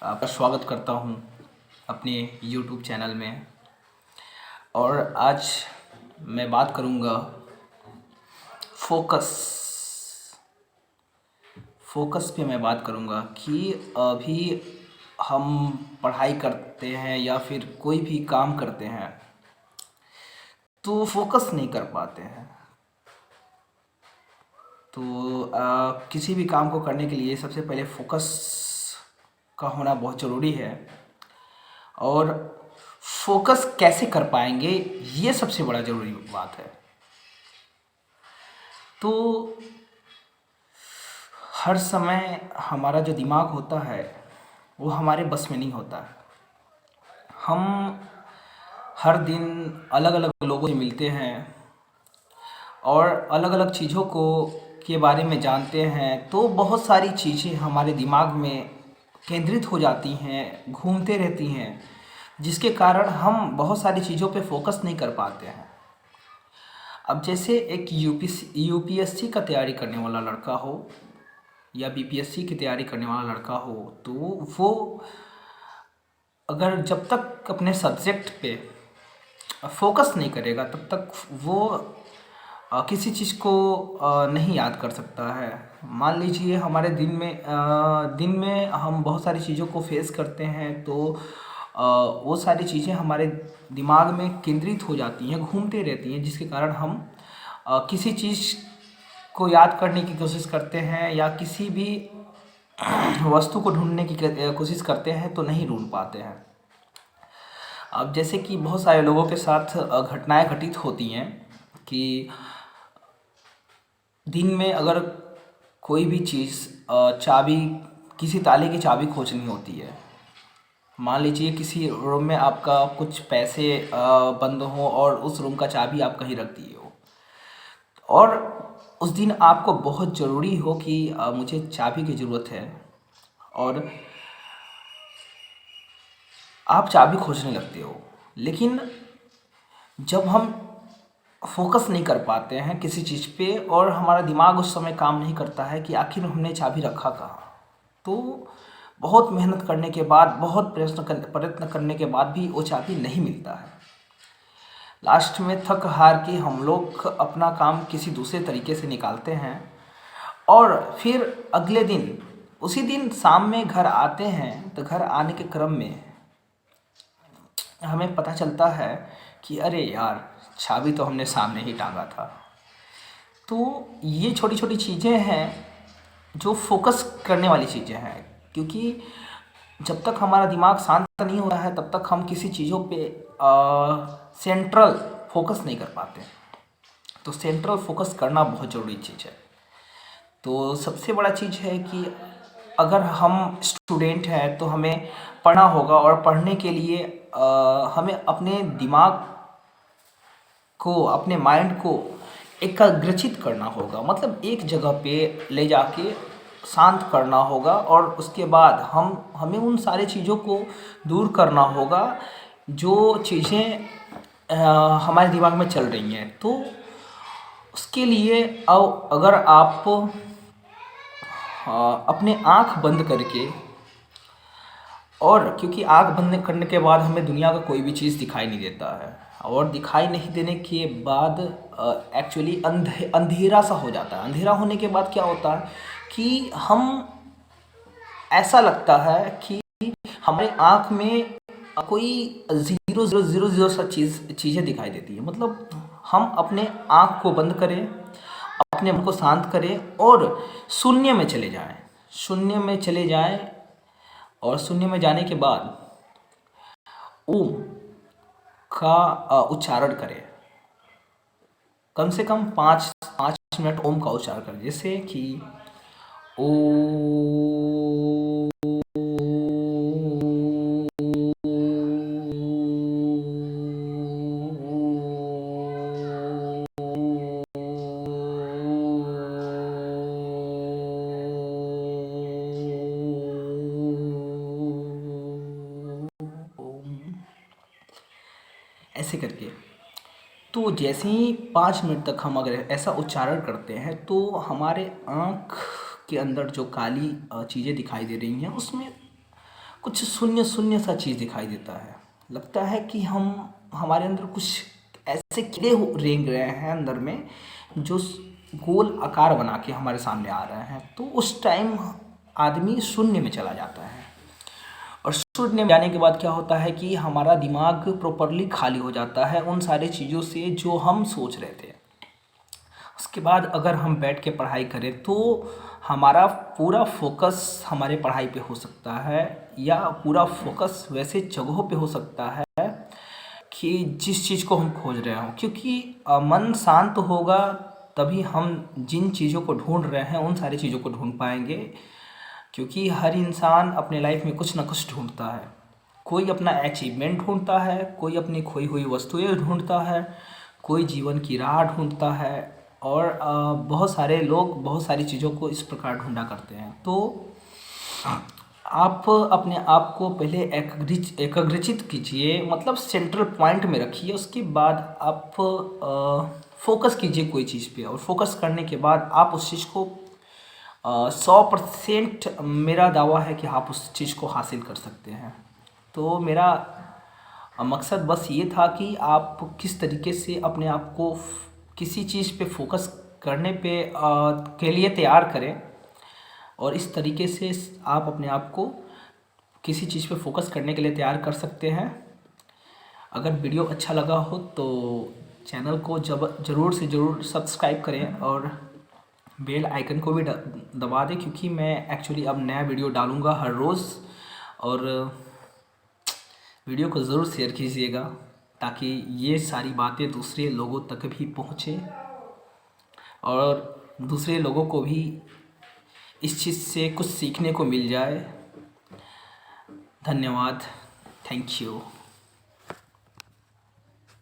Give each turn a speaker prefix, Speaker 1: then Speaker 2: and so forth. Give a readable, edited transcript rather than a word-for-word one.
Speaker 1: आपका स्वागत करता हूँ अपने YouTube चैनल में। और आज मैं बात करूँगा फोकस फोकस पे मैं बात करूँगा कि अभी हम पढ़ाई करते हैं या फिर कोई भी काम करते हैं तो फोकस नहीं कर पाते हैं। तो किसी भी काम को करने के लिए सबसे पहले फोकस का होना बहुत ज़रूरी है। और फोकस कैसे कर पाएंगे, ये सबसे बड़ा ज़रूरी बात है। तो हर समय हमारा जो दिमाग होता है वो हमारे बस में नहीं होता है। हम हर दिन अलग अलग लोगों से मिलते हैं और अलग अलग चीज़ों को के बारे में जानते हैं, तो बहुत सारी चीज़ें हमारे दिमाग में केंद्रित हो जाती हैं, घूमते रहती हैं, जिसके कारण हम बहुत सारी चीज़ों पे फोकस नहीं कर पाते हैं। अब जैसे एक यूपीएससी का तैयारी करने वाला लड़का हो या बीपीएससी की तैयारी करने वाला लड़का हो, तो वो अगर जब तक अपने सब्जेक्ट पे फोकस नहीं करेगा तब तक वो किसी चीज़ को नहीं याद कर सकता है। मान लीजिए हमारे दिन में हम बहुत सारी चीज़ों को फेस करते हैं, तो वो सारी चीज़ें हमारे दिमाग में केंद्रित हो जाती हैं, घूमते रहती हैं, जिसके कारण हम किसी चीज़ को याद करने की कोशिश करते हैं या किसी भी वस्तु को ढूंढने की कोशिश करते हैं तो नहीं ढूंढ पाते हैं। अब जैसे कि बहुत सारे लोगों के साथ घटनाएं घटित होती हैं कि दिन में अगर कोई भी चीज़ चाबी, किसी ताले की चाबी खोजनी होती है। मान लीजिए किसी रूम में आपका कुछ पैसे बंद हो और उस रूम का चाबी आप कहीं रख दिए हो, और उस दिन आपको बहुत ज़रूरी हो कि मुझे चाबी की ज़रूरत है, और आप चाबी खोजने लगते हो। लेकिन जब हम फोकस नहीं कर पाते हैं किसी चीज़ पे और हमारा दिमाग उस समय काम नहीं करता है कि आखिर हमने चाबी रखा कहाँ, तो बहुत मेहनत करने के बाद, बहुत प्रयत्न करने के बाद भी वो चाबी नहीं मिलता है। लास्ट में थक हार के हम लोग अपना काम किसी दूसरे तरीके से निकालते हैं और फिर अगले दिन, उसी दिन शाम में घर आते हैं, तो घर आने के क्रम में हमें पता चलता है कि अरे यार, चाबी तो हमने सामने ही टांगा था। तो ये छोटी छोटी चीज़ें हैं जो फोकस करने वाली चीज़ें हैं, क्योंकि जब तक हमारा दिमाग शांत नहीं होता है तब तक हम किसी चीज़ों पे सेंट्रल फोकस नहीं कर पाते। तो सेंट्रल फोकस करना बहुत ज़रूरी चीज़ है। तो सबसे बड़ा चीज़ है कि अगर हम स्टूडेंट हैं तो हमें पढ़ना होगा, और पढ़ने के लिए हमें अपने दिमाग को, अपने माइंड को एकाग्रचित करना होगा, मतलब एक जगह पे ले जाके शांत करना होगा, और उसके बाद हमें उन सारी चीज़ों को दूर करना होगा जो चीज़ें हमारे दिमाग में चल रही हैं। तो उसके लिए अगर आप अपने आँख बंद करके, और क्योंकि आँख बंद करने के बाद हमें दुनिया का कोई भी चीज़ दिखाई नहीं देता है, और दिखाई नहीं देने के बाद एक्चुअली अंधेरा सा हो जाता है। अंधेरा होने के बाद क्या होता है कि हम, ऐसा लगता है कि हमारे आँख में कोई ज़ीरो ज़ीरो ज़ीरो ज़ीरो सा चीज़ें दिखाई देती है। मतलब हम अपने आँख को बंद करें, अपने मन को शांत करें और शून्य में चले जाएं। शून्य में चले जाएं और शून्य में जाने के बाद ओम का उच्चारण करें। कम से कम 5 मिनट ओम का उच्चारण करें, जैसे कि ओ, ऐसे करके। तो जैसे ही 5 मिनट तक हम अगर ऐसा उच्चारण करते हैं तो हमारे आँख के अंदर जो काली चीज़ें दिखाई दे रही हैं उसमें कुछ शून्य शून्य सा चीज़ दिखाई देता है। लगता है कि हमारे अंदर कुछ ऐसे कीड़े रेंग रहे हैं अंदर में, जो गोल आकार बना के हमारे सामने आ रहे हैं। तो उस टाइम आदमी शून्य में चला जाता है, और शून्य में जाने के बाद क्या होता है कि हमारा दिमाग प्रॉपरली खाली हो जाता है उन सारी चीज़ों से जो हम सोच रहे थे। उसके बाद अगर हम बैठ के पढ़ाई करें तो हमारा पूरा फोकस हमारे पढ़ाई पे हो सकता है, या पूरा फोकस वैसे जगहों पे हो सकता है कि जिस चीज़ को हम खोज रहे हों। क्योंकि मन शांत होगा तभी हम जिन चीज़ों को ढूंढ रहे हैं उन सारी चीज़ों को ढूंढ पाएंगे। क्योंकि हर इंसान अपने लाइफ में कुछ ना कुछ ढूंढता है। कोई अपना अचीवमेंट ढूंढता है, कोई अपनी खोई हुई वस्तुएं ढूंढता है, कोई जीवन की राह ढूंढता है, और बहुत सारे लोग बहुत सारी चीज़ों को इस प्रकार ढूंढा करते हैं। तो आप अपने आप को पहले एकाग्रचित कीजिए, मतलब सेंट्रल पॉइंट में रखिए। उसके बाद आप फोकस कीजिए कोई चीज़ पे, और फोकस करने के बाद आप उस चीज़ को 100% मेरा दावा है कि आप उस चीज़ को हासिल कर सकते हैं। तो मेरा मकसद बस ये था कि आप किस तरीके से अपने आप को किसी चीज़ पे फोकस करने के लिए तैयार करें, और इस तरीके से आप अपने आप को किसी चीज़ पे फोकस करने के लिए तैयार कर सकते हैं। अगर वीडियो अच्छा लगा हो तो चैनल को ज़रूर से ज़रूर सब्सक्राइब करें, और बेल आइकन को भी दबा दें, क्योंकि मैं एक्चुअली अब नया वीडियो डालूँगा हर रोज़। और वीडियो को ज़रूर शेयर कीजिएगा ताकि ये सारी बातें दूसरे लोगों तक भी पहुँचे, और दूसरे लोगों को भी इस चीज़ से कुछ सीखने को मिल जाए। धन्यवाद। Thank you.